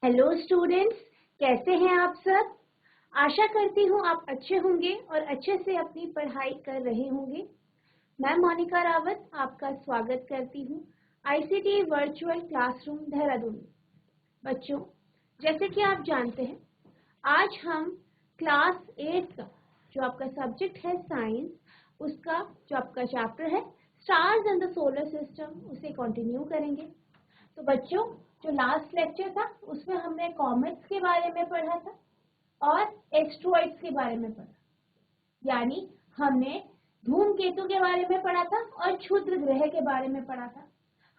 Hello students, कैसे हैं आप सब। आशा करती हूँ आप अच्छे होंगे और अच्छे से अपनी पढ़ाई कर रहे होंगे। मैं मोनिका रावत आपका स्वागत करती हूँ आईसीटी वर्चुअल क्लासरूम देहरादून में। बच्चों, जैसे कि आप जानते हैं, आज हम क्लास 8 का जो आपका सब्जेक्ट है साइंस, उसका जो आपका चैप्टर है stars and the solar system, उसे कंटिन्यू करेंगे। तो बच्चों, जो लास्ट लेक्चर था उसमें हमने कॉमेट्स के बारे में पढ़ा था और एस्ट्रॉइड्स के बारे में पढ़ा, यानी हमने धूमकेतु के बारे में पढ़ा था और क्षुद्र ग्रह के बारे में पढ़ा था।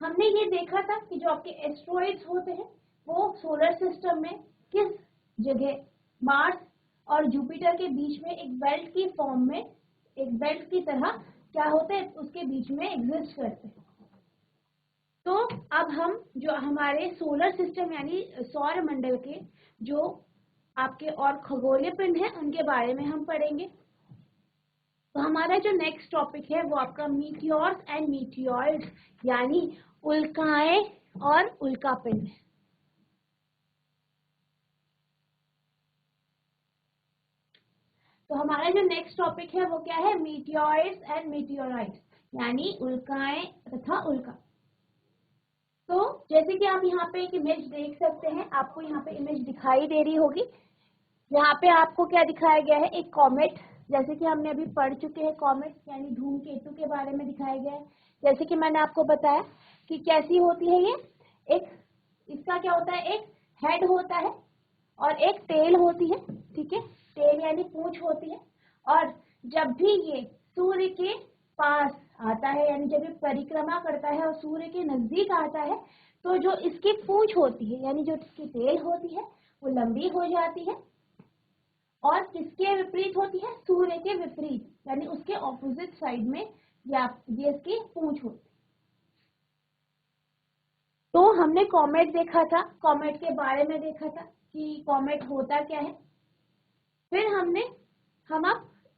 हमने ये देखा था कि जो आपके एस्ट्रॉइड्स होते हैं वो सोलर सिस्टम में किस जगह मार्स और जुपिटर के बीच में एक बेल्ट की फॉर्म में, एक बेल्ट की तरह क्या होते हैं, उसके बीच में एग्जिस्ट करते हैं। तो अब हम जो हमारे सोलर सिस्टम यानी सौर मंडल के जो आपके और खगोलीय पिंड हैं उनके बारे में हम पढ़ेंगे। तो हमारा जो नेक्स्ट टॉपिक है वो आपका मीटियोर्स एंड मीटियोइड्स यानी उल्काएं और उल्कापिंड है। तो हमारा जो नेक्स्ट टॉपिक है वो क्या है, मीटियोइड्स एंड मीटियोराइट्स यानी उल्काएं तथा उल्का। तो जैसे कि आप यहाँ पे एक इमेज देख सकते हैं, आपको यहाँ पे इमेज दिखाई दे रही होगी। यहाँ पे आपको क्या दिखाया गया है, एक कॉमेट, जैसे कि हमने अभी पढ़ चुके हैं कॉमेट यानी धूमकेतु के बारे में दिखाया गया है। जैसे कि मैंने आपको बताया कि कैसी होती है ये, एक इसका क्या होता है, एक हेड होता है और एक टेल होती है, ठीक है, टेल यानी पूंछ होती है। और जब भी ये सूर्य के पास आता है यानी जब ये परिक्रमा करता है और सूर्य के नजदीक आता है तो जो इसकी पूंछ होती है यानी जो इसकी टेल होती है वो लंबी हो जाती है और किसके विपरीत होती है, सूर्य के विपरीत यानी उसके ऑपोजिट साइड में ये इसकी पूंछ होती है। तो हमने कॉमेट देखा था, कॉमेट के बारे में देखा था कि कॉमेट होता क्या है। फिर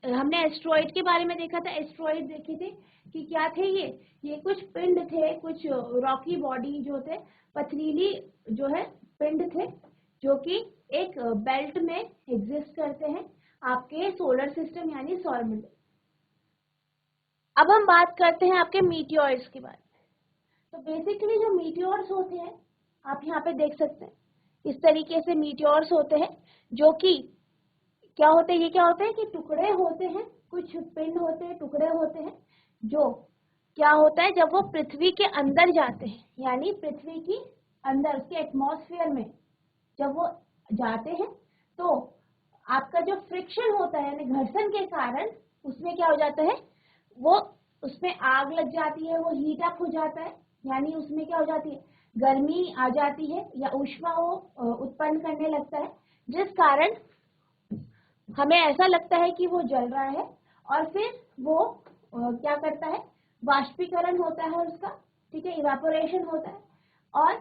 हमने एस्ट्रॉइड के बारे में देखा था। एस्ट्रॉइड देखे थे कि क्या थे, ये कुछ पिंड थे, कुछ रॉकी बॉडी जो थे, पथरीली जो है पिंड थे जो कि एक बेल्ट में एग्जिस्ट करते हैं आपके सोलर सिस्टम यानी सौरमंडल। अब हम बात करते हैं आपके मीटियोर्स के बारे में। तो बेसिकली जो मीटियोर्स होते हैं आप यहाँ पे देख सकते हैं, इस तरीके से मीटियोर्स होते हैं जो कि क्या होते हैं, ये क्या होते हैं कि टुकड़े होते हैं, कुछ पिंड होते हैं, टुकड़े होते हैं, जो क्या होता है जब वो पृथ्वी के अंदर जाते हैं यानी पृथ्वी की अंदर उसके एटमॉस्फेयर में जब वो जाते हैं तो आपका जो फ्रिक्शन होता है यानी घर्षण के कारण उसमें क्या हो जाता है, वो उसमें आग लग जाती है, वो हीट अप हो जाता है यानी उसमें क्या हो जाती है, गर्मी आ जाती है या ऊष्मा वो उत्पन्न करने लगता है, जिस कारण हमें ऐसा लगता है कि वो जल रहा है। और फिर वो क्या करता है, वाष्पीकरण होता है उसका, ठीक है, इवेपोरेशन होता है और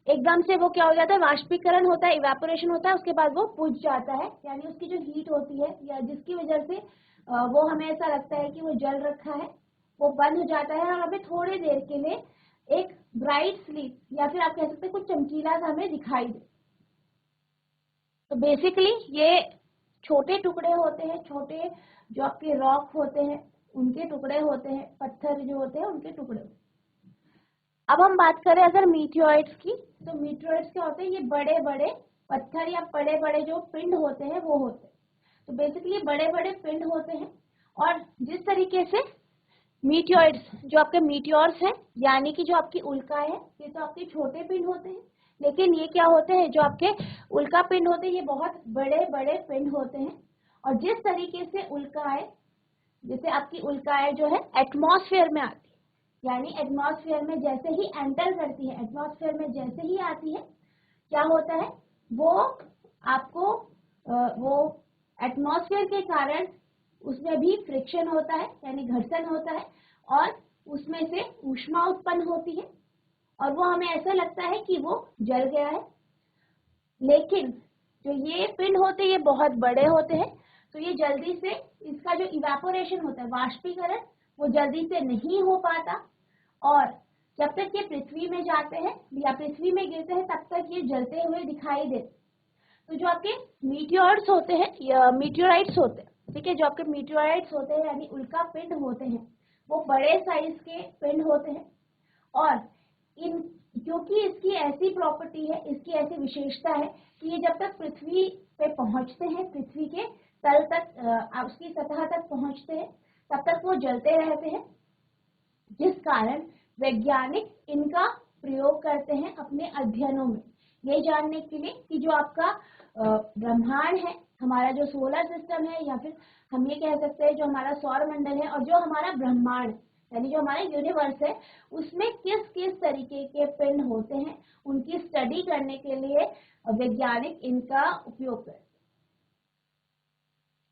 एकदम से वो क्या हो जाता है, वाष्पीकरण होता है, इवेपोरेशन होता है, उसके बाद वो बुझ जाता है यानी उसकी जो हीट होती है या जिसकी वजह से वो हमें ऐसा लगता है कि वो जल रखा है, वो बंद हो जाता है और हमें थोड़ी देर के लिए एक ब्राइट स्लीप या फिर आप कह सकते हैं कुछ चमकीला सा हमें दिखाई दे। तो बेसिकली ये छोटे टुकड़े होते हैं, छोटे जो आपके रॉक होते हैं उनके टुकड़े होते हैं, पत्थर जो होते हैं उनके टुकड़े। अब हम बात करें अगर मीटियोइड्स की, तो मीटियोइड्स क्या होते हैं, ये बड़े बड़े पत्थर या बड़े बड़े जो पिंड होते हैं वो होते हैं। तो बेसिकली बड़े बड़े पिंड होते हैं और जिस तरीके से मीटियोइड्स जो आपके मीटियोर्स हैं यानी कि जो आपकी उल्का है, ये तो आपके छोटे पिंड होते हैं, लेकिन ये क्या होते हैं, जो आपके उल्का पिंड होते हैं ये बहुत बड़े बड़े पिंड होते हैं। और जिस तरीके से उल्काएं, जैसे आपकी उल्काएं जो है एटमॉस्फेयर में आती है यानी एटमॉस्फेयर में जैसे ही एंटर करती है, एटमॉस्फेयर में जैसे ही आती है क्या होता है, वो आपको वो एटमॉस्फेयर के कारण उसमें भी फ्रिक्शन होता है यानी घर्षण होता है और उसमें से ऊष्मा उत्पन्न होती है और वो हमें ऐसा लगता है कि वो जल गया है। लेकिन जो ये पिंड होते हैं ये बहुत बड़े होते हैं, तो ये जल्दी से इसका जो इवेपोरेशन होता है, वाष्पीकरण, वो जल्दी से नहीं हो पाता और जब तक ये पृथ्वी में जाते हैं या पृथ्वी में गिरते हैं तब तक ये जलते हुए दिखाई देते। तो जो आपके मीटियोर्स होते हैं या मीटियोराइट्स होते हैं, ठीक है, जो आपके मीटियोराइट्स होते हैं यानी उल्का पिंड होते हैं, वो बड़े साइज के पिंड होते हैं। और इन क्योंकि इसकी ऐसी प्रॉपर्टी है, इसकी ऐसी विशेषता है कि ये जब तक पृथ्वी पे पहुंचते हैं, पृथ्वी के तल तक उसकी सतह तक पहुंचते हैं, तब तक वो जलते रहते हैं, जिस कारण वैज्ञानिक इनका प्रयोग करते हैं अपने अध्ययनों में, ये जानने के लिए कि जो आपका ब्रह्मांड है, हमारा जो सोलर सिस्टम है, या फिर हम ये कह सकते हैं जो हमारा सौर मंडल है, और जो हमारा ब्रह्मांड यानी जो हमारा यूनिवर्स है, उसमें किस किस तरीके के पिंड होते हैं, उनकी स्टडी करने के लिए वैज्ञानिक इनका उपयोग करते हैं।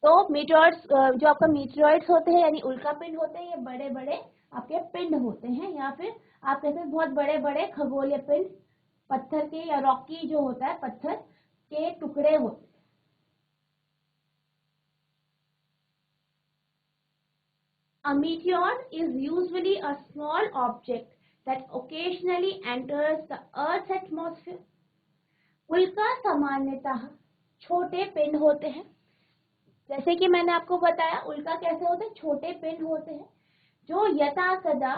तो मीटियोर्स, जो आपका मीटियोराइट्स होते हैं यानी उल्का पिंड होते हैं, ये बड़े बड़े आपके पिंड होते हैं, या फिर आप कहते हैं बहुत बड़े बड़े खगोलीय पिंड, पत्थर के या रॉकी जो होता है पत्थर के टुकड़े होते हैं। A meteor is usually a small object that occasionally enters the Earth's atmosphere. उल्का सामान्यतः छोटे पिंड होते हैं। जैसे कि मैंने आपको बताया उल्का कैसे होते हैं, छोटे पिंड होते हैं जो यथा सदा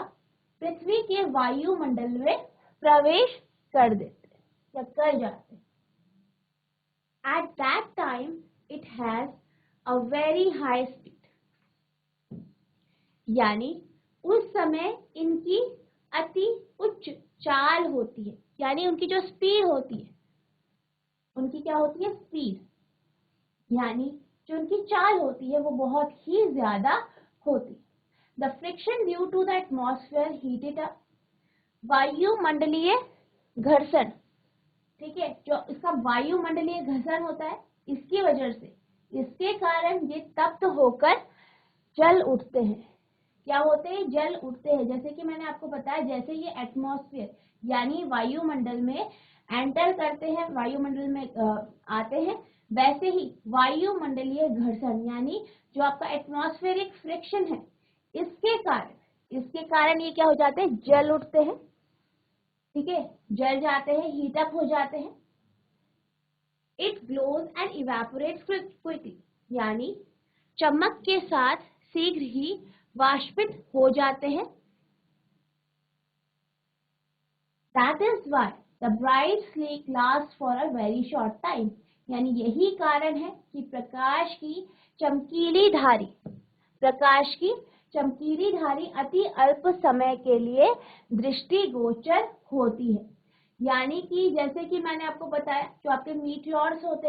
पृथ्वी के वायुमंडल में प्रवेश कर देते हैं या कर जाते हैं। At that time it has a very high speed. यानी उस समय इनकी अति उच्च चाल होती है, यानी उनकी जो स्पीड होती है, उनकी क्या होती है, स्पीड, यानी जो उनकी चाल होती है वो बहुत ही ज्यादा होती है। The friction due to the atmosphere heated up, वायुमंडलीय घर्षण, ठीक है, जो इसका वायुमंडलीय घर्षण होता है, इसकी वजह से, इसके कारण ये तप्त होकर जल उठते हैं। क्या होते हैं, जल उठते हैं। जैसे कि मैंने आपको बताया, जैसे ये एटमॉस्फेयर यानी वायुमंडल में एंटर करते हैं, वायुमंडल में आते हैं, वैसे ही वायुमंडलीय घर्षण यानी जो आपका एटमॉस्फेरिक फ्रिक्शन है, इसके कारण ये क्या हो जाते हैं, जल उठते हैं, ठीक है, जल जाते हैं, हीट अप हो जाते हैं। It glows and evaporates quickly, यानी चमक के साथ शीघ्र ही वाष्पित हो जाते हैं। That is why the bright streak lasts for a very short time. यानी यही कारण है कि प्रकाश की चमकीली धारी अति अल्प समय के लिए दृष्टिगोचर होती है। यानी कि जैसे कि मैंने आपको बताया, जो आपके मीटियोर्स होते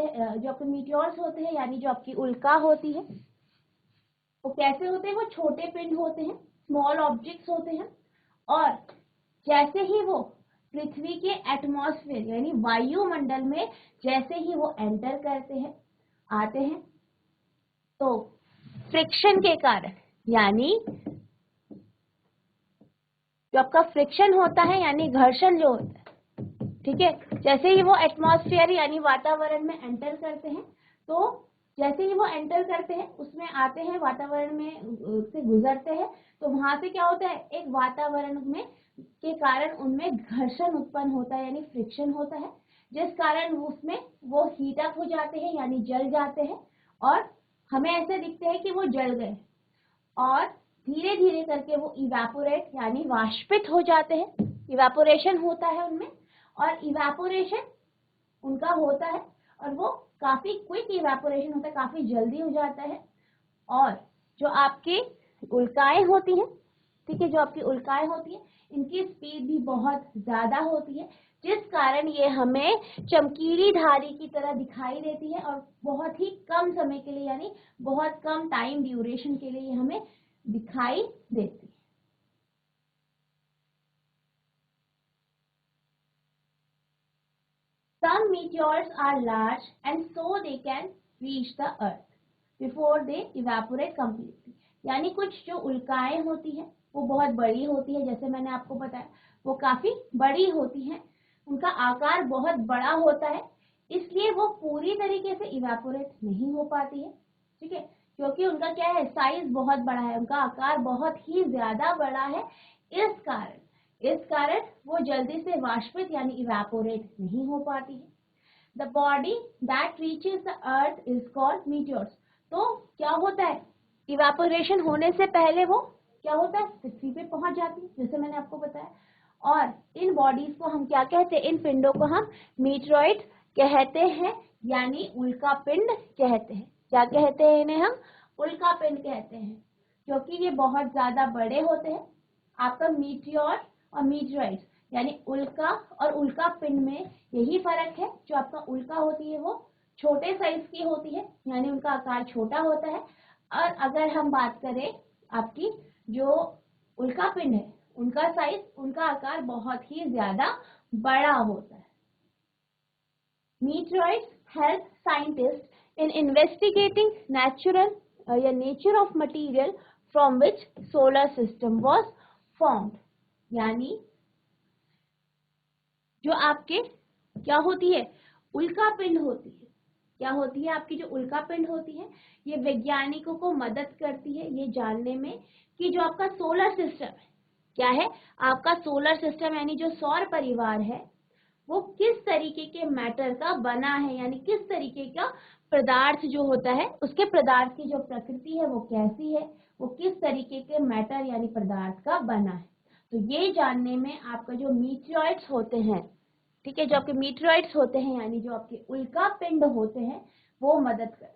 हैं यानी जो आपकी उल्का होती है, वो कैसे होते हैं, वो छोटे पिंड होते हैं, स्मॉल ऑब्जेक्ट्स होते हैं, और जैसे ही वो पृथ्वी के एटमॉस्फेयर यानी वायुमंडल में जैसे ही वो एंटर करते हैं, आते हैं, तो फ्रिक्शन के कारण, यानी जो आपका फ्रिक्शन होता है यानी घर्षण जो होता है, ठीक है, जैसे ही वो एटमॉस्फेयर यानी वातावरण में एंटर करते हैं, तो जैसे ही वो एंटर करते हैं, उसमें आते हैं, वातावरण में से गुजरते हैं, तो वहां से क्या होता है, एक वातावरण में के कारण उनमें घर्षण उत्पन्न होता है यानी फ्रिक्शन होता है, जिस कारण उसमें वो हीट अप हो जाते हैं यानी जल जाते हैं, और हमें ऐसे दिखते हैं कि वो जल गए, और धीरे धीरे करके वो इवेपोरेट यानी वाष्पित हो जाते हैं। इवेपोरेशन होता है उनमें, और इवेपोरेशन उनका होता है, और वो काफी क्विक इवेपोरेशन होता है, काफी जल्दी हो जाता है। और जो आपकी उल्काएं होती हैं, ठीक है, जो आपकी उल्काएं होती हैं, इनकी स्पीड भी बहुत ज्यादा होती है, जिस कारण ये हमें चमकीली धारी की तरह दिखाई देती है, और बहुत ही कम समय के लिए यानी बहुत कम टाइम ड्यूरेशन के लिए हमें दिखाई देती है। Some meteors are large and so they can reach the earth before they evaporate completely. यानी कुछ जो उल्काएं होती हैं वो बहुत बड़ी होती है, जैसे मैंने आपको बताया वो काफी बड़ी होती हैं, उनका आकार बहुत बड़ा होता है, इसलिए वो पूरी तरीके से इवेपोरेट नहीं हो पाती है, ठीक है, क्योंकि उनका क्या है, साइज बहुत बड़ा है, उनका आकार बहुत ही ज्यादा बड़ा है। इस कारण इस कारण वो जल्दी से वाष्पित यानी इवेपोरेट नहीं हो पाती है। The body that reaches the earth is called meteors. तो क्या होता है, इवेपोरेशन होने से पहले वो क्या होता है, पृथ्वी पे पहुंच जाती है, जैसे मैंने आपको बताया। और इन बॉडीज को हम क्या कहते हैं, इन पिंडों को हम मीटरॉइड कहते हैं, यानी उल्का पिंड कहते हैं। क्या कहते हैं इन्हें, हम उल्का पिंड कहते हैं, क्योंकि ये बहुत ज्यादा बड़े होते हैं। आपका मीटियोर और मीटरॉइड यानी उल्का और उल्का पिंड में यही फर्क है। जो आपका उल्का होती है वो छोटे साइज की होती है, यानी उनका आकार छोटा होता है। और अगर हम बात करें आपकी जो उल्का पिंड है, उनका साइज, उनका आकार बहुत ही ज्यादा बड़ा होता है। Meteoroids help scientists in investigating nature of material from which solar system was formed। यानी जो आपके क्या होती है, उल्का पिंड होती है, क्या होती है आपकी जो उल्का पिंड होती है, ये वैज्ञानिकों को मदद करती है ये जानने में कि जो आपका सोलर सिस्टम है, क्या है आपका सोलर सिस्टम यानी जो सौर परिवार है, वो किस तरीके के मैटर का बना है, यानी किस तरीके का पदार्थ जो होता है, उसके पदार्थ की जो प्रकृति है वो कैसी है, वो किस तरीके के मैटर यानी पदार्थ का बना है। तो ये जानने में आपका जो मीटियोइड्स होते हैं, ठीक है, जो आपके मीटियोइड्स होते हैं यानी जो आपके उल्का पिंड होते हैं, वो मदद कर।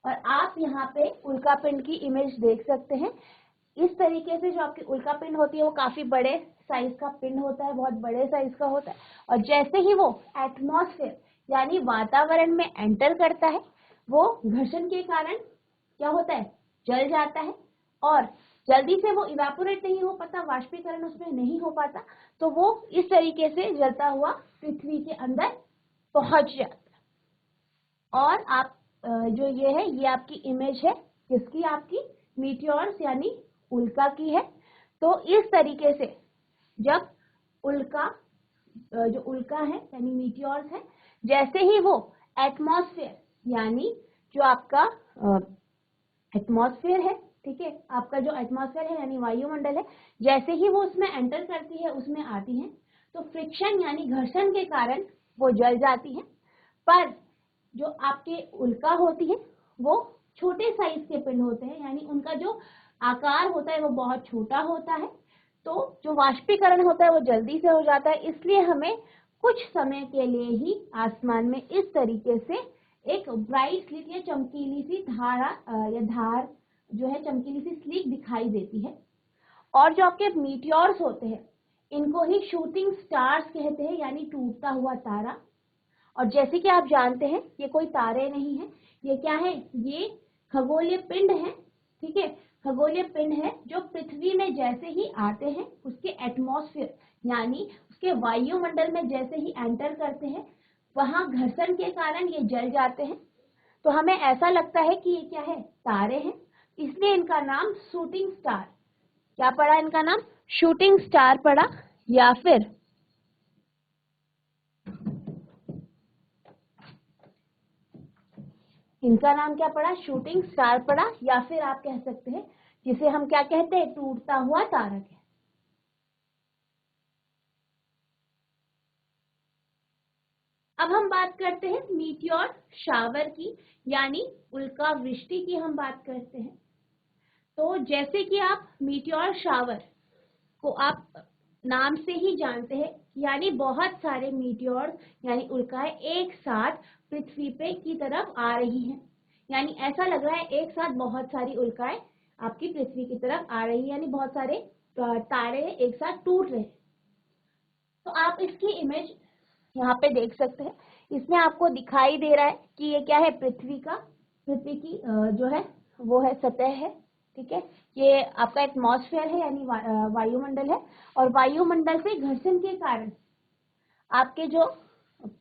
और आप यहाँ पे उल्का पिंड की इमेज देख सकते हैं। इस तरीके से जो आपकी उल्का पिंड होती है वो काफी बड़े साइज का पिंड होता है, बहुत बड़े साइज का होता है। और जैसे ही वो एटमॉस्फेयर यानी वातावरण में एंटर करता है, वो घर्षण के कारण क्या होता है, जल जाता है। और जल्दी से वो इवेपोरेट नहीं हो पाता, वाष्पीकरण उसमें नहीं हो पाता, तो वो इस तरीके से जलता हुआ पृथ्वी के अंदर पहुंच जाता है। और आप जो ये है, ये आपकी इमेज है किसकी, आपकी मीटियोर्स यानी उल्का की है। तो इस तरीके से जब उल्का जो उल्का है यानी मीटियोर्स है, जैसे ही वो एटमॉस्फेयर यानी जो आपका एटमॉस्फेयर है, ठीक है, आपका जो एटमॉस्फेयर है यानी वायुमंडल है, जैसे ही वो उसमें एंटर करती है, उसमें आती है, तो फ्रिक्शन यानी घर्षण के कारण वो जल जाती है। पर जो आपके उल्का होती है वो छोटे साइज के पिंड होते हैं, यानी उनका जो आकार होता है वो बहुत छोटा होता है, तो जो वाष्पीकरण होता है वो जल्दी से हो जाता है। इसलिए हमें कुछ समय के लिए ही आसमान में इस तरीके से एक ब्राइट स्लिट या चमकीली सी धारा या धार जो है, चमकीली सी स्लिट दिखाई देती है। और जो आपके मीटियोर्स होते हैं, इनको ही शूटिंग स्टार्स कहते हैं, यानी टूटता हुआ तारा। और जैसे कि आप जानते हैं, ये कोई तारे नहीं है, ये क्या है, ये खगोलीय पिंड है, ठीक है, खगोलीय पिंड है जो पृथ्वी में जैसे ही आते हैं, उसके एटमॉस्फेयर यानी उसके वायुमंडल में जैसे ही एंटर करते हैं, वहां घर्षण के कारण ये जल जाते हैं। तो हमें ऐसा लगता है कि ये क्या है, तारे हैं, इसलिए इनका नाम शूटिंग स्टार, क्या पड़ा इनका नाम, शूटिंग स्टार पड़ा। या फिर इनका नाम क्या पड़ा, शूटिंग स्टार पड़ा। या फिर आप कह सकते हैं जिसे हम क्या कहते हैं, टूटता हुआ तारा कहते हैं। अब हम बात करते हैं मीटियोर शावर की, यानी उल्का वृष्टि की हम बात करते हैं। तो जैसे कि आप मीटियोर शावर को आप नाम से ही जानते हैं, यानी बहुत सारे मीटियोर यानी उल्काएं एक साथ पृथ्वी पे की तरफ आ रही हैं, यानी ऐसा लग रहा है एक साथ बहुत सारी उल्काएं आपकी पृथ्वी की तरफ आ रही है, यानी बहुत सारे तारे एक साथ टूट रहे हैं। तो आप इसकी इमेज यहाँ पे देख सकते हैं। इसमें आपको दिखाई दे रहा है कि ये क्या है, पृथ्वी की जो है वो है सतह है, ठीक है, ये आपका एटमॉस्फेयर है यानी वायुमंडल है। और वायुमंडल से घर्षण के कारण आपके जो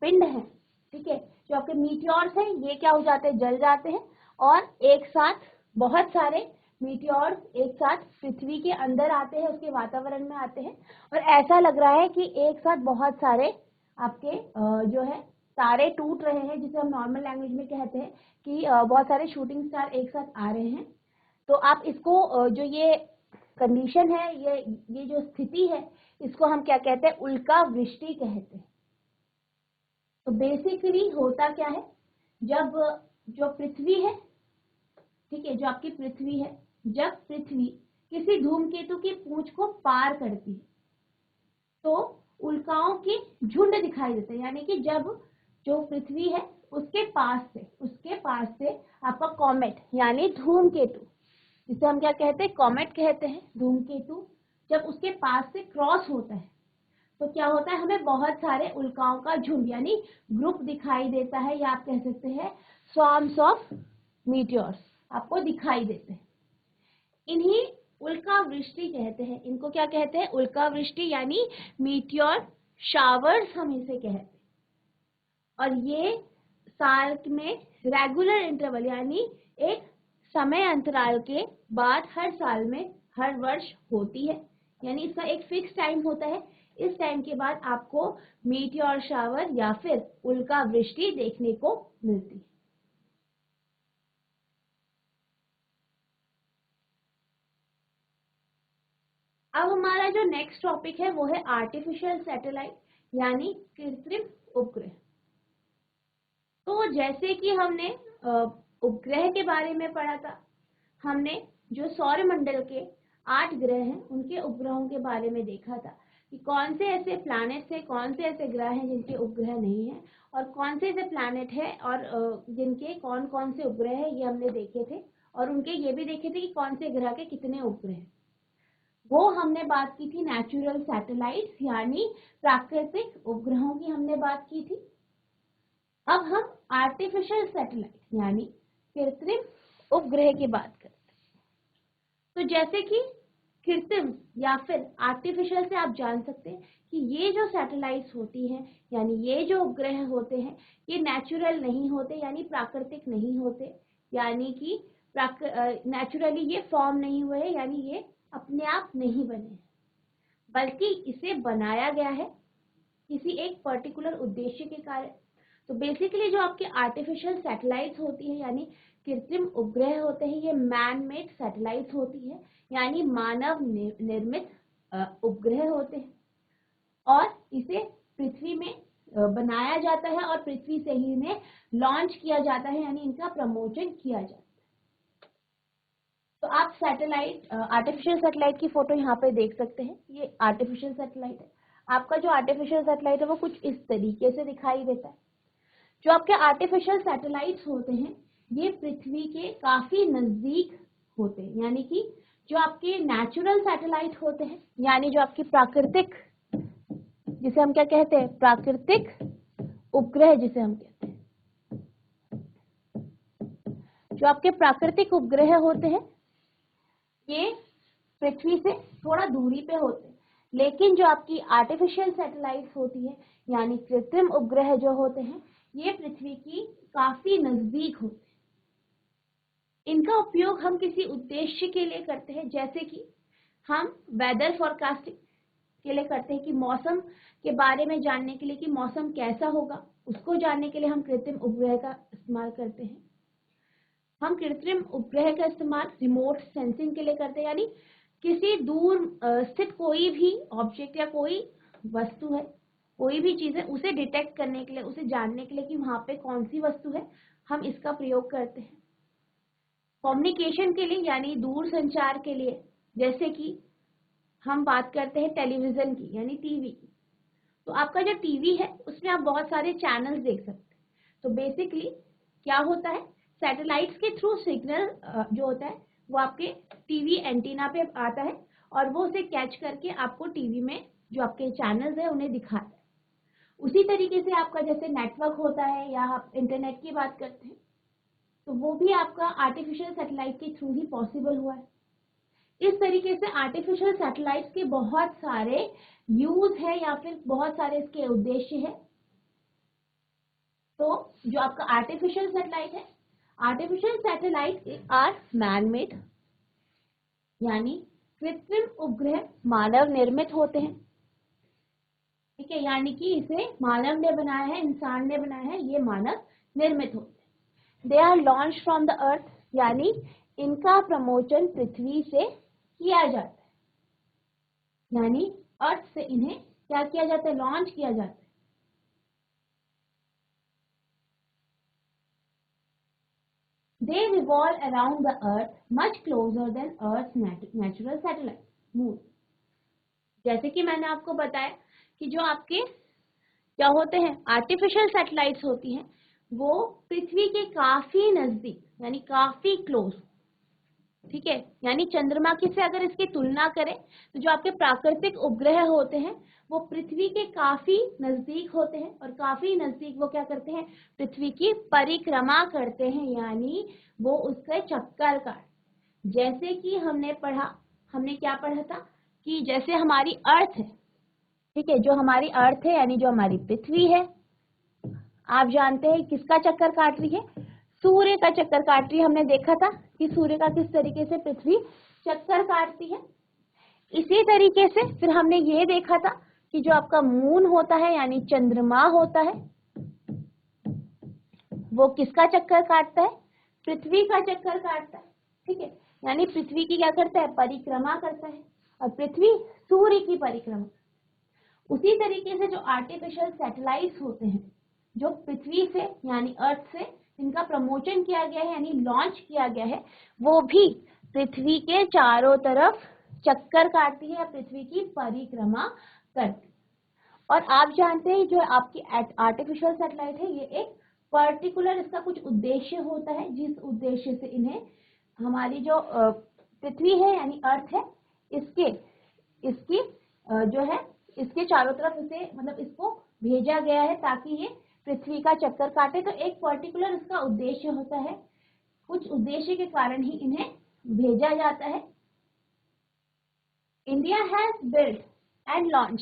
पिंड हैं, ठीक है, जो आपके मीटियोर्स हैं, ये क्या हो जाते हैं, जल जाते हैं। और एक साथ बहुत सारे मीटियोर्स एक साथ पृथ्वी के अंदर आते हैं, उसके वातावरण में आते हैं। और ऐसा लग रहा है कि एक साथ बहुत सारे आपके जो है तारे टूट रहे हैं, जिसे हम नॉर्मल लैंग्वेज में कहते हैं कि बहुत सारे शूटिंग स्टार एक साथ आ रहे हैं। तो आप इसको जो ये कंडीशन है, ये जो स्थिति है, इसको हम क्या कहते हैं, उल्का वृष्टि कहते हैं। तो बेसिकली होता क्या है, जब जो पृथ्वी है, ठीक है, जो आपकी पृथ्वी है, जब पृथ्वी किसी धूमकेतु की पूंछ को पार करती है तो उल्काओं की झुंड दिखाई देते हैं। यानी कि जब जो पृथ्वी है उसके पास से आपका कॉमेट यानी धूमकेतु, जिसे हम क्या कहते हैं, कॉमेट कहते हैं, धूमकेतु, जब उसके पास से क्रॉस होता है तो क्या होता है, हमें बहुत सारे उल्काओं का झुंड यानी ग्रुप दिखाई देता है, या आप कह सकते हैं स्वार्म्स ऑफ मीटियोर्स आपको दिखाई देते हैं। इन्हीं उल्का वृष्टि कहते हैं। इनको क्या कहते हैं, उल्का वृष्टि यानी मीटियोर शावर्स हम इसे कहते हैं। और ये साल में रेगुलर इंटरवल यानी एक समय अंतराल के बाद हर साल में हर वर्ष होती है, यानी इसका एक फिक्स टाइम होता है। इस टाइम के बाद आपको मीटियोर शावर या फिर उल्का वृष्टि देखने को मिलती है। अब हमारा जो नेक्स्ट टॉपिक है वो है आर्टिफिशियल सैटेलाइट यानी कृत्रिम उपग्रह। तो जैसे कि हमने उपग्रह के बारे में पढ़ा था, हमने जो सौरमंडल के 8 ग्रह हैं उनके उपग्रहों के बारे में देखा था कि कौन से ऐसे प्लैनेट्स हैं, कौन से ऐसे ग्रह हैं जिनके उपग्रह नहीं हैं, और कौन से ऐसे प्लैनेट हैं और जिनके कौन कौन से उपग्रह हैं, ये हमने देखे थे। और उनके ये भी देखे थे कि कौन से ग्रह के कितने उपग्रह हैं। वो हमने बात की थी नेचुरल सैटेलाइट्स यानी प्राकृतिक उपग्रहों की हमने बात की थी। अब हम आर्टिफिशियल सैटेलाइट यानी कृत्रिम उपग्रह की बात करते हैं। तो जैसे कि कृत्रिम या फिर आर्टिफिशियल से आप जान सकते हैं कि ये जो सैटेलाइट्स होती हैं यानी ये जो उपग्रह होते हैं ये नेचुरल नहीं होते यानी प्राकृतिक नहीं होते, यानी कि नेचुरली ये फॉर्म नहीं हुए, यानी ये अपने आप नहीं बने, बल्कि इसे बनाया गया है किसी एक पर्टिकुलर उद्देश्य के कारण। तो बेसिकली जो आपके आर्टिफिशियल सैटेलाइट्स होती है यानी कृत्रिम उपग्रह होते हैं, ये मैन मेड सैटेलाइट्स होती है यानी मानव निर्मित उपग्रह होते हैं, और इसे पृथ्वी में बनाया जाता है और पृथ्वी से ही इन्हें लॉन्च किया जाता है यानी इनका प्रमोशन किया जाता है। तो आप सैटेलाइट आर्टिफिशियल सैटेलाइट की फोटो यहाँ पे देख सकते हैं। ये आर्टिफिशियल सैटेलाइट है। आपका जो आर्टिफिशियल सैटेलाइट है वो कुछ इस तरीके से दिखाई देता है। जो आपके आर्टिफिशियल सैटेलाइट्स होते हैं ये पृथ्वी के काफी नजदीक होते हैं, यानी कि जो आपके नेचुरल सैटेलाइट होते हैं यानी जो आपकी प्राकृतिक, जिसे हम क्या कहते हैं, प्राकृतिक उपग्रह जिसे हम कहते हैं, जो आपके प्राकृतिक उपग्रह होते हैं ये पृथ्वी से थोड़ा दूरी पे होते हैं। लेकिन जो आपकी आर्टिफिशियल सैटेलाइट्स होती है यानी कृत्रिम उपग्रह जो होते हैं ये पृथ्वी की काफी नजदीक होते हैं। इनका उपयोग हम किसी उद्देश्य के लिए करते हैं, जैसे कि हम वेदर फोरकास्टिंग के लिए करते हैं कि मौसम के बारे में जानने के लिए कि मौसम कैसा होगा, उसको जानने के लिए हम कृत्रिम उपग्रह का इस्तेमाल करते हैं। हम कृत्रिम उपग्रह का इस्तेमाल रिमोट सेंसिंग के लिए करते हैं, यानी किसी दूर स्थित कोई भी ऑब्जेक्ट या कोई वस्तु है, कोई भी चीज है, उसे डिटेक्ट करने के लिए, उसे जानने के लिए कि वहां पे कौन सी वस्तु है, हम इसका प्रयोग करते हैं। कम्युनिकेशन के लिए यानी दूर संचार के लिए, जैसे कि हम बात करते हैं टेलीविजन की यानी टीवी की। तो आपका जो टीवी है उसमें आप बहुत सारे चैनल्स देख सकते हैं। तो बेसिकली क्या होता है, सैटेलाइट्स के थ्रू सिग्नल जो होता है वो आपके टीवी एंटीना पे आता है और वो उसे कैच करके आपको टीवी में जो आपके चैनल्स है उन्हें दिखाता है। उसी तरीके से आपका जैसे नेटवर्क होता है या आप इंटरनेट की बात करते हैं तो वो भी आपका आर्टिफिशियल सैटेलाइट के थ्रू ही पॉसिबल हुआ है। इस तरीके से आर्टिफिशियल सैटेलाइट्स के बहुत सारे यूज है या फिर बहुत सारे इसके उद्देश्य है। तो जो आपका आर्टिफिशियल सैटेलाइट है, artificial satellite are man made यानी कृत्रिम उपग्रह मानव निर्मित होते हैं, ठीक है, यानी कि इसे मानव ने बनाया है, इंसान ने बनाया है, ये मानव निर्मित होते हैं। They are launch from the earth यानी इनका प्रमोशन पृथ्वी से किया जाता है। यानी अर्थ से इन्हें क्या किया जाता है, लॉन्च किया जाता है। They revolve around the earth much closer than Earth's natural satellite moon। जैसे कि मैंने आपको बताया कि जो आपके क्या होते हैं, आर्टिफिशियल सैटेलाइट्स होती हैं, वो पृथ्वी के काफी नजदीक यानी काफी क्लोज, ठीक है, यानी चंद्रमा की से अगर इसकी तुलना करें तो जो आपके प्राकृतिक उपग्रह होते हैं वो पृथ्वी के काफी नजदीक होते हैं, और काफी नजदीक वो क्या करते हैं, पृथ्वी की परिक्रमा करते हैं, यानी वो उसके चक्कर काट। जैसे कि हमने क्या पढ़ा था कि जैसे हमारी अर्थ है, ठीक है, जो हमारी अर्थ है यानी जो हमारी पृथ्वी है, आप जानते हैं किसका चक्कर काट रही है, सूर्य का चक्कर काट रही है। हमने देखा था कि सूर्य का किस तरीके से पृथ्वी चक्कर काटती है। इसी तरीके से फिर हमने ये देखा था कि जो आपका मून होता है यानी चंद्रमा होता है, वो किसका चक्कर काटता है, पृथ्वी का चक्कर काटता है, ठीक है, यानी पृथ्वी की क्या करता है, परिक्रमा करता है, और पृथ्वी सूर्य की परिक्रमा। उसी तरीके से जो आर्टिफिशियल सैटेलाइट्स होते हैं, जो पृथ्वी से यानी अर्थ से इनका प्रमोशन किया गया है यानी लॉन्च किया गया है, वो भी पृथ्वी के चारों तरफ चक्कर काटती है या पृथ्वी की परिक्रमा करती है। और आप जानते हैं जो आपकी आर्टिफिशियल सैटेलाइट है, ये एक पर्टिकुलर इसका कुछ उद्देश्य होता है, जिस उद्देश्य से इन्हें हमारी जो पृथ्वी है यानी अर्थ है, इसकी जो है इसके चारों तरफ इसे मतलब इसको भेजा गया है ताकि ये पृथ्वी का चक्कर काटे। तो एक पर्टिकुलर इसका उद्देश्य होता है, कुछ उद्देश्य के कारण ही इन्हें भेजा जाता है। India has built and launch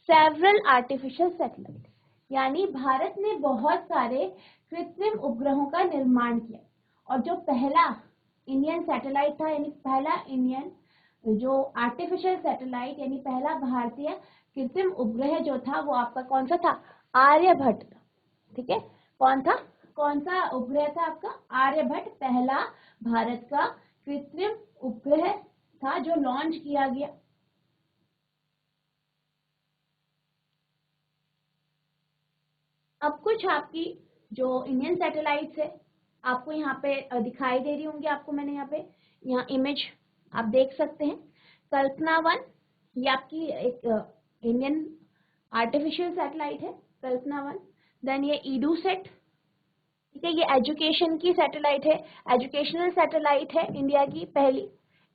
several artificial satellite, यानी भारत ने बहुत सारे कृत्रिम उपग्रहों का निर्माण किया, और जो पहला इंडियन सैटेलाइट था यानी पहला इंडियन जो आर्टिफिशियल सैटेलाइट यानी पहला भारतीय कृत्रिम उपग्रह जो था वो आपका कौन सा था, आर्यभट्ट था, ठीक है, कौन सा उपग्रह था आपका, आर्यभट्ट पहला भारत का कृत्रिम उपग्रह था जो लॉन्च किया गया। अब कुछ आपकी जो इंडियन सैटेलाइट्स है आपको यहाँ पे दिखाई दे रही होंगी, आपको मैंने यहाँ इमेज आप देख सकते हैं। कल्पना 1 ये आपकी एक इंडियन आर्टिफिशियल सैटेलाइट है, कल्पना 1। देन ये EDUSAT, ठीक है, ये एजुकेशन की सैटेलाइट है, एजुकेशनल सैटेलाइट है इंडिया की पहली,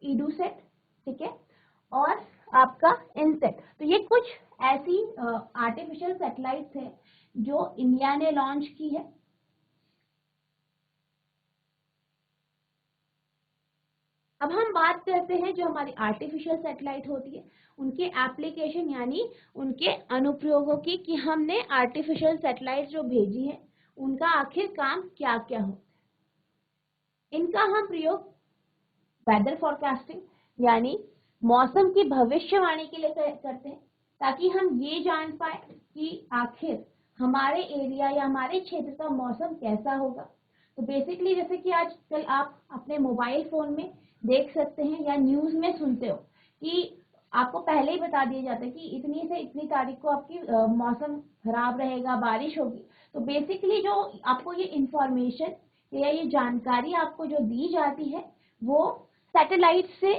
EDUSAT, ठीक है, और आपका INSAT। तो ये कुछ ऐसी आर्टिफिशियल सैटेलाइट्स है जो इंडिया ने लॉन्च की है। अब हम बात करते हैं जो हमारी आर्टिफिशियल सैटेलाइट होती है उनके एप्लीकेशन यानी उनके अनुप्रयोगों की, कि हमने आर्टिफिशियल सैटेलाइट जो भेजी है उनका आखिर काम क्या क्या होता है। इनका हम प्रयोग वेदर फॉरकास्टिंग यानी मौसम की भविष्यवाणी के लिए करते हैं, ताकि हम ये जान पाए कि आखिर हमारे एरिया या हमारे क्षेत्र का मौसम कैसा होगा। तो बेसिकली जैसे कि आजकल आप अपने मोबाइल फोन में देख सकते हैं या न्यूज में सुनते हो कि आपको पहले ही बता दिया जाता है कि इतनी से इतनी तारीख को आपकी मौसम खराब रहेगा, बारिश होगी। तो बेसिकली जो आपको ये इंफॉर्मेशन या ये जानकारी आपको जो दी जाती है वो सैटेलाइट से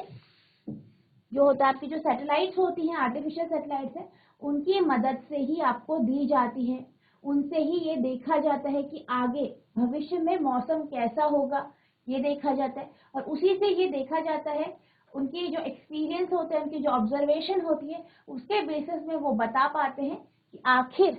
जो होता है, आपकी जो सैटेलाइट्स होती हैं आर्टिफिशियल सैटेलाइट्स है उनकी मदद से ही आपको दी जाती है। उनसे ही ये देखा जाता है कि आगे भविष्य में मौसम कैसा होगा, ये देखा जाता है, और उसी से ये देखा जाता है, उनकी जो एक्सपीरियंस होते हैं, उनकी जो ऑब्जर्वेशन होती है, उसके बेसिस में वो बता पाते हैं कि आखिर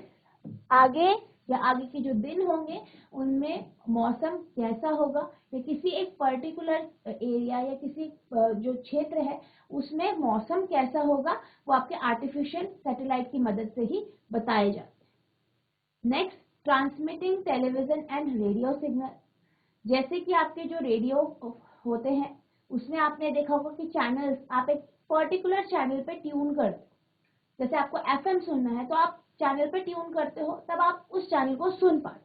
आगे या आगे के जो दिन होंगे उनमें मौसम कैसा होगा, या किसी एक पर्टिकुलर एरिया या किसी जो क्षेत्र है उसमें मौसम कैसा होगा, वो आपके आर्टिफिशियल सैटेलाइट की मदद से ही बताए जाते हैं। Next, transmitting television and radio signal. जैसे कि आपके जो रेडियो होते हैं उसमें आपने देखा होगा कि चैनल्स आप एक पर्टिकुलर चैनल पे ट्यून करते हो, जैसे आपको FM सुनना है तो आप चैनल पे ट्यून करते हो, तब आप उस चैनल को सुन पाते।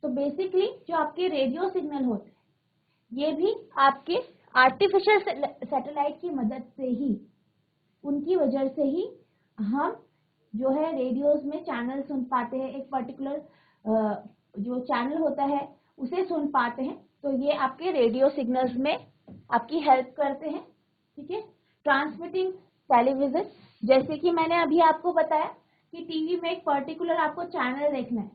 तो बेसिकली जो आपके रेडियो सिग्नल होते हैं ये भी आपके आर्टिफिशियल सैटेलाइट की मदद से ही उनकी वजह से ही हम जो है रेडियोज में चैनल सुन पाते हैं, एक पर्टिकुलर जो चैनल होता है उसे सुन पाते हैं। तो ये आपके रेडियो सिग्नल्स में आपकी हेल्प करते हैं, ठीक है। ट्रांसमिटिंग टेलीविजन, जैसे कि मैंने अभी आपको बताया कि टीवी में एक पर्टिकुलर आपको चैनल देखना है,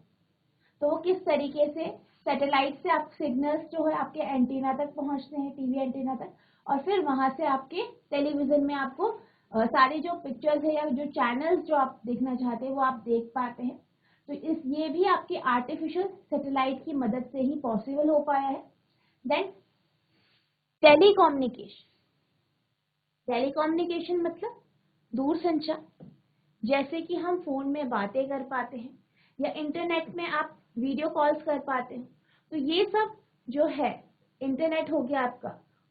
तो वो किस तरीके से सैटेलाइट से आप सिग्नल्स जो है आपके एंटीना तक पहुंचते हैं, टीवी एंटीना तक, और फिर वहां से आपके टेलीविजन में आपको सारे जो पिक्चर्स है या जो चैनल्स जो आप देखना चाहते हैं वो आप देख पाते हैं। तो ये भी आपके आर्टिफिशियल सैटेलाइट की मदद से ही पॉसिबल हो पाया है। देन टेलीकम्युनिकेशन, टेलीकम्युनिकेशन मतलब दूर संचार, जैसे कि हम फोन में बातें कर पाते हैं या इंटरनेट में आप वीडियो कॉल्स कर पाते हैं। तो ये सब जो है, इंटरनेट हो गया आपका,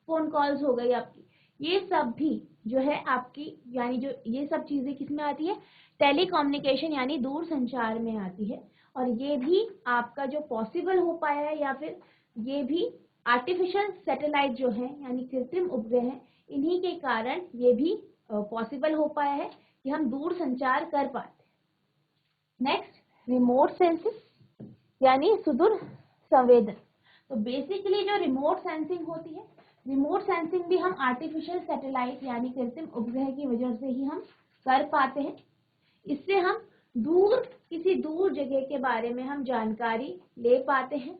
फोन कॉल्स हो गई आपकी, ये सब भी जो है आपकी, यानी जो ये सब चीजें किस में आती है, टेलीकम्युनिकेशन यानी दूर संचार में आती है। और ये भी आपका जो पॉसिबल हो पाया है, या फिर ये भी आर्टिफिशियल सैटेलाइट जो है यानी कृत्रिम उपग्रह है, इन्हीं के कारण ये भी पॉसिबल हो पाया है कि हम दूर संचार कर पाते हैं। नेक्स्ट, रिमोट सेंसिंग यानी सुदूर संवेदन। तो बेसिकली जो रिमोट सेंसिंग होती है, रिमोट सेंसिंग भी हम आर्टिफिशियल सैटेलाइट यानी कृत्रिम उपग्रह की वजह से ही हम कर पाते हैं। इससे हम किसी दूर जगह के बारे में हम जानकारी ले पाते हैं,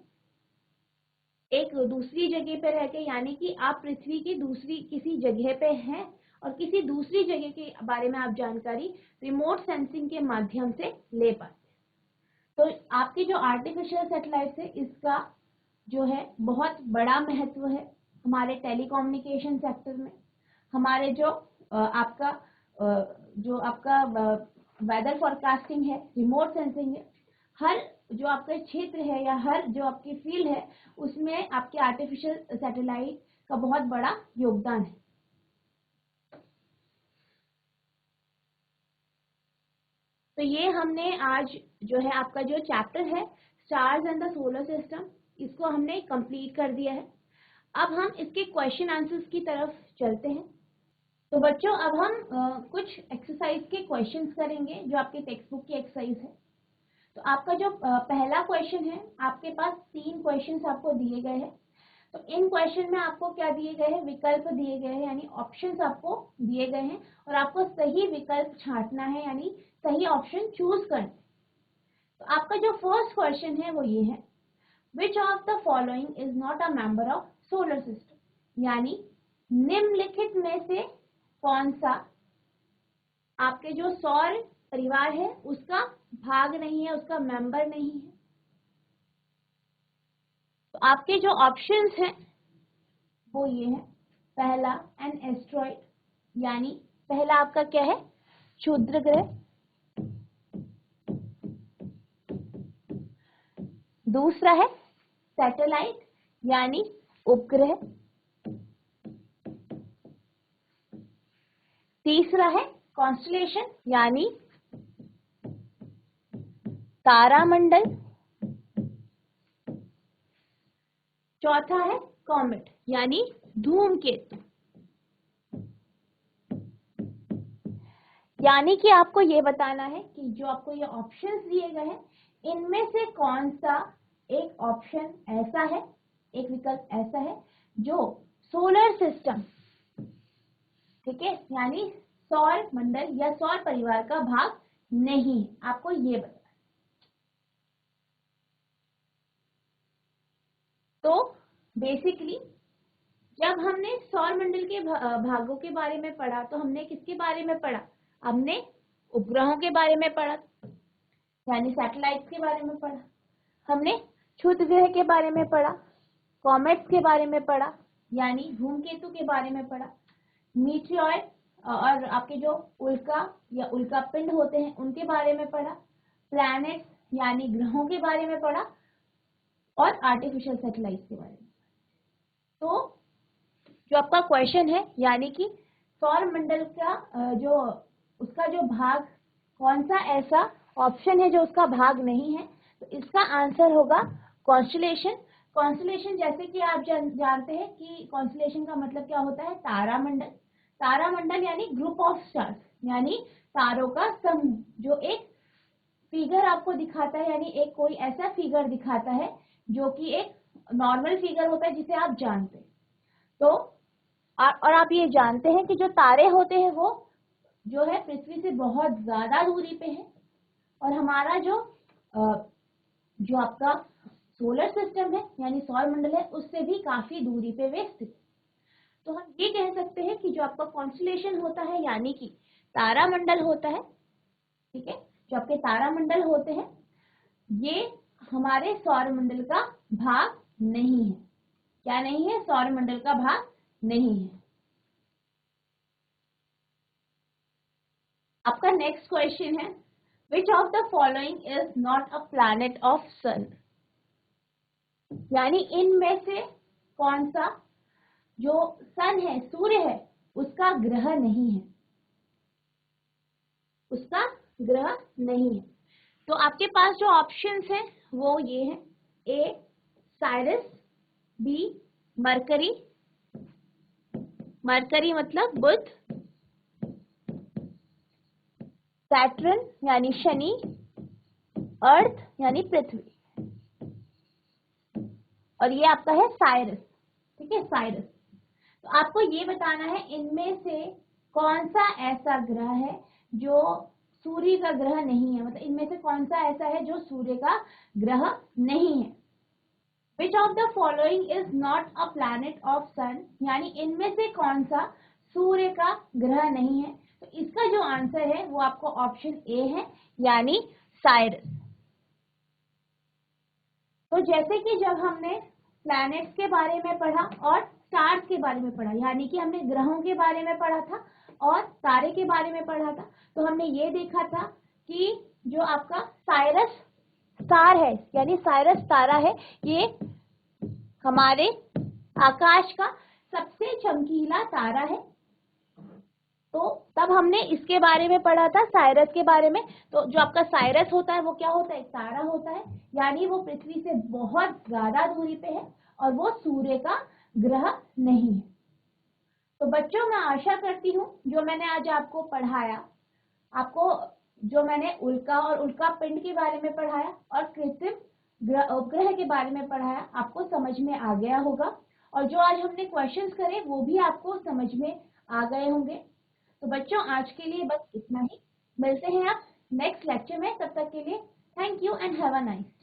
एक दूसरी जगह पे रह के, यानी कि आप पृथ्वी की दूसरी किसी जगह पे हैं और किसी दूसरी जगह के बारे में आप जानकारी रिमोट सेंसिंग के माध्यम से ले पाते हैं। तो आपकी जो आर्टिफिशियल सैटेलाइट है, इसका जो है बहुत बड़ा महत्व है हमारे टेलीकम्युनिकेशन सेक्टर में। हमारे जो आपका वेदर फॉरकास्टिंग है, रिमोट सेंसिंग है, हर जो आपका क्षेत्र है या हर जो आपकी फील्ड है, उसमें आपके आर्टिफिशियल सैटेलाइट का बहुत बड़ा योगदान है। तो ये हमने आज जो है आपका जो चैप्टर है stars and the solar system, इसको हमने कंप्लीट कर दिया है। अब हम इसके क्वेश्चन आंसर्स की तरफ चलते हैं। तो बच्चों, अब हम कुछ एक्सरसाइज के क्वेश्चंस करेंगे जो आपके टेक्स्ट बुक की एक्सरसाइज है। तो आपका जो पहला क्वेश्चन है, आपके पास 3 क्वेश्चंस आपको दिए गए हैं। तो इन क्वेश्चन में आपको क्या दिए गए हैं, विकल्प दिए गए हैं, यानी ऑप्शंस आपको दिए गए हैं और आपको सही विकल्प छांटना है, यानी सही ऑप्शन चूज करना है। तो आपका जो फर्स्ट क्वेश्चन है वो ये है, which of the following is not a member of solar system, यानी निम्नलिखित में से कौन सा आपके जो सौर परिवार है उसका भाग नहीं है, उसका मेंबर नहीं है। तो आपके जो ऑप्शंस हैं वो ये है, पहला एन एस्ट्रॉइड, यानी पहला आपका क्या है, क्षुद्र ग्रह। दूसरा है सैटेलाइट यानी उपग्रह। तीसरा है कॉन्स्टलेशन यानी तारामंडल। चौथा है कॉमेट यानी धूमकेतु। यानी कि आपको ये बताना है कि जो आपको ये ऑप्शंस दिए गए हैं, इनमें से कौन सा एक ऑप्शन ऐसा है, एक विकल्प ऐसा है जो सोलर सिस्टम, ठीक है, यानी सौर मंडल या सौर परिवार का भाग नहीं है। आपको ये बताना। तो बेसिकली जब हमने सौर मंडल के भागों के बारे में पढ़ा, तो हमने किसके बारे में पढ़ा, हमने उपग्रहों के बारे में पढ़ा, यानी सैटेलाइट्स के बारे में पढ़ा, हमने क्षुद्र ग्रह के बारे में पढ़ा, कॉमेट्स के बारे में पढ़ा, यानी धूमकेतु के बारे में पढ़ा, मीटियोर और आपके जो उल्का या उल्का पिंड होते हैं उनके बारे में पढ़ा, प्लैनेट्स यानी ग्रहों के बारे में पढ़ा, और आर्टिफिशियल सैटेलाइट्स के बारे में। तो जो आपका क्वेश्चन है, यानी कि सौर मंडल का उसका जो भाग, कौन सा ऐसा ऑप्शन है जो उसका भाग नहीं है, तो इसका आंसर होगा कॉन्स्टलेशन। कॉन्स्टलेशन, जैसे कि आप जानते हैं कि कॉन्स्टलेशन का मतलब क्या होता है, तारामंडल। तारामंडल यानी ग्रुप ऑफ स्टार्स, यानी तारों का समूह, जो एक फिगर आपको दिखाता है, यानी एक कोई ऐसा फिगर दिखाता है जो कि एक नॉर्मल फिगर होता है जिसे आप जानते हैं। तो और आप ये जानते हैं कि जो तारे होते हैं वो जो है पृथ्वी से बहुत ज्यादा दूरी पे है, और हमारा जो आपका सोलर सिस्टम है यानी सौर मंडल है उससे भी काफी दूरी पे वे स्थित। तो हम ये कह सकते हैं कि जो आपका कॉन्स्टलेशन होता है यानी कि तारामंडल होता है, ठीक है, जो आपके तारामंडल होते हैं ये हमारे सौरमंडल का भाग नहीं है। क्या नहीं है? सौरमंडल का भाग नहीं है। आपका नेक्स्ट क्वेश्चन है, which of the following is not a planet of sun, यानी इनमें से कौन सा जो सन है, सूर्य है, उसका ग्रह नहीं है, उसका ग्रह नहीं है। तो आपके पास जो ऑप्शंस हैं वो ये हैं, ए साइरस, बी मरकरी, मरकरी मतलब बुध, सैटर्न यानी शनि, अर्थ यानी पृथ्वी, और ये आपका है साइरस, ठीक है, साइरस। तो आपको ये बताना है इनमें से कौन सा ऐसा ग्रह है जो सूर्य का ग्रह नहीं है, मतलब इनमें से कौन सा ऐसा है जो सूर्य का ग्रह नहीं है। Which of the following is not a planet of sun, यानी इनमें से कौन सा सूर्य का ग्रह नहीं है। तो इसका जो आंसर है वो आपको ऑप्शन ए है, यानी साइरस। तो जैसे कि जब हमने प्लैनेट्स के बारे में पढ़ा और स्टार्स के बारे में पढ़ा, यानी कि हमने ग्रहों के बारे में पढ़ा था और तारे के बारे में पढ़ा था, तो हमने ये देखा था कि जो आपका साइरस स्टार है यानी साइरस तारा है, ये हमारे आकाश का सबसे चमकीला तारा है। तो तब हमने इसके बारे में पढ़ा था, साइरस के बारे में। तो जो आपका साइरस होता है वो क्या होता है? एक तारा होता है, यानी वो पृथ्वी से बहुत ज्यादा दूरी पे है और वो सूर्य का ग्रह नहीं है। तो बच्चों, मैं आशा करती हूँ जो मैंने आज आपको पढ़ाया, आपको जो मैंने उल्का और उल्का पिंड के बारे में पढ़ाया और कृत्रिम उपग्रह के बारे में पढ़ाया, आपको समझ में आ गया होगा। और जो आज हमने क्वेश्चंस करे वो भी आपको समझ में आ गए होंगे। तो बच्चों, आज के लिए बस इतना ही। मिलते हैं आप नेक्स्ट लेक्चर में, तब तक के लिए thank you and have a nice.